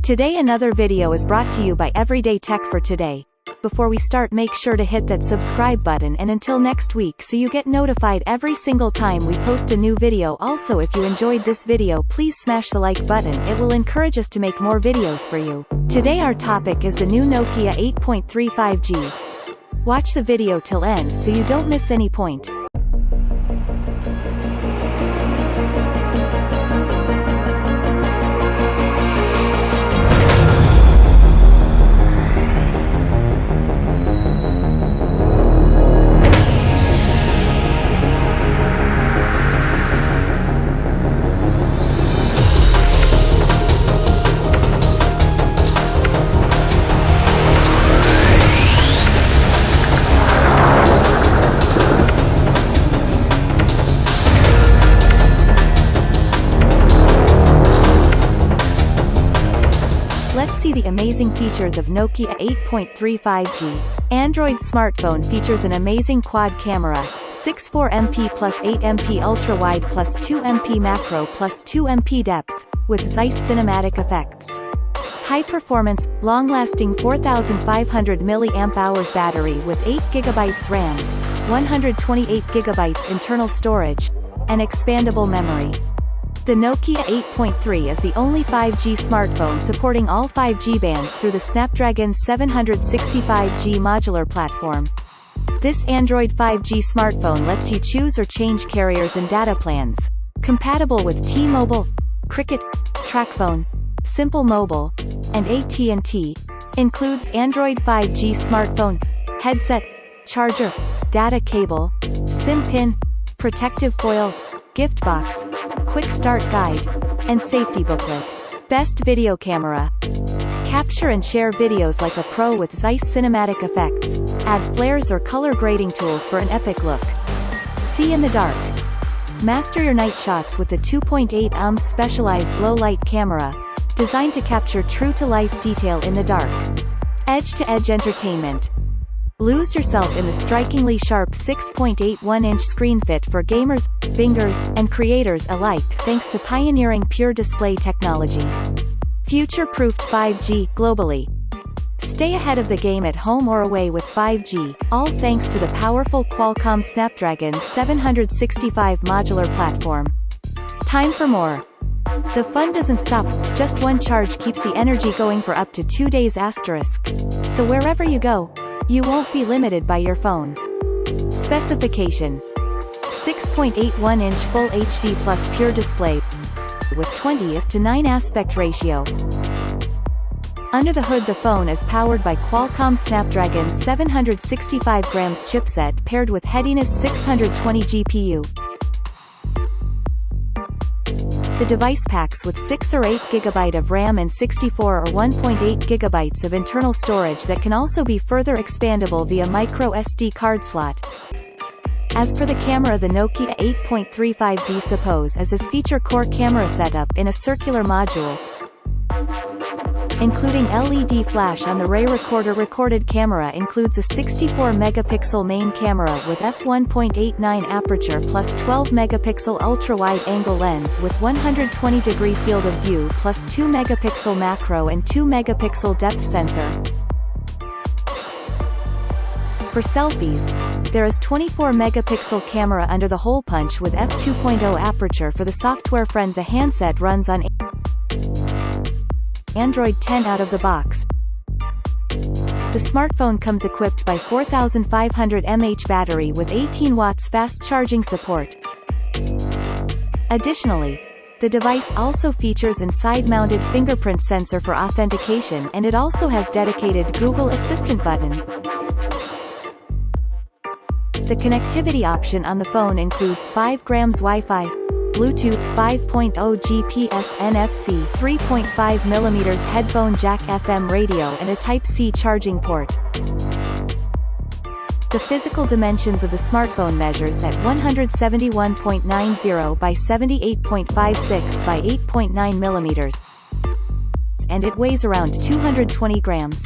Today another video is brought to you by Everyday Tech for Today. Before we start, make sure to hit that subscribe button, and until next week so you get notified every single time we post a new video. Also, if you enjoyed this video, please smash the like button. It will encourage us to make more videos for you. Today our topic is the new Nokia 8.3 5G. Watch the video till end so you don't miss any point. Let's see the amazing features of Nokia 8.3 5G. Android smartphone features an amazing quad camera, 64MP plus 8MP ultra-wide plus 2MP macro plus 2MP depth, with ZEISS cinematic effects. High-performance, long-lasting 4500 mAh battery with 8GB RAM, 128GB internal storage, and expandable memory. The Nokia 8.3 is the only 5G smartphone supporting all 5G bands through the Snapdragon 765G modular platform. This Android 5G smartphone lets you choose or change carriers and data plans. Compatible with T-Mobile, Cricket, Tracfone, Simple Mobile, and AT&T. Includes Android 5G smartphone, headset, charger, data cable, SIM pin, protective foil, gift box, quick start guide, and safety booklet. Best video camera. Capture and share videos like a pro with ZEISS cinematic effects. Add flares or color grading tools for an epic look. See in the dark. Master your night shots with the 2.8 specialized low-light camera, designed to capture true-to-life detail in the dark. Edge-to-edge entertainment. Lose yourself in the strikingly sharp 6.81-inch screen fit for gamers, bingers, and creators alike thanks to pioneering pure display technology. Future-proofed 5G globally. Stay ahead of the game at home or away with 5G, all thanks to the powerful Qualcomm Snapdragon 765 modular platform. Time for more. The fun doesn't stop, just one charge keeps the energy going for up to 2 days asterisk. So wherever you go, you won't be limited by your phone. Specification: 6.81-inch Full HD plus pure display with 20:9 aspect ratio. Under the hood, the phone is powered by Qualcomm Snapdragon 765 grams chipset paired with Hediness 620 GPU. The device packs with 6 or 8GB of RAM and 64 or 1.8GB of internal storage that can also be further expandable via micro SD card slot. As per the camera, the Nokia 8.3 5G supposes as its feature core camera setup in a circular module, including LED flash on the ray recorder. Recorded camera includes a 64-megapixel main camera with f1.89 aperture plus 12-megapixel ultra-wide angle lens with 120-degree field of view plus 2-megapixel macro and 2-megapixel depth sensor. For selfies, there is 24-megapixel camera under the hole punch with f2.0 aperture. For the software friend, the handset runs on Android 10 out of the box. The smartphone comes equipped by 4500 mAh battery with 18 watts fast charging support. Additionally, the device also features an side-mounted fingerprint sensor for authentication, and it also has dedicated Google Assistant button. The connectivity option on the phone includes 5 grams Wi-Fi, Bluetooth 5.0 GPS, NFC 3.5mm headphone jack, FM radio, and a Type-C charging port. The physical dimensions of the smartphone measures at 171.90 by 78.56 by 8.9mm, and it weighs around 220 grams.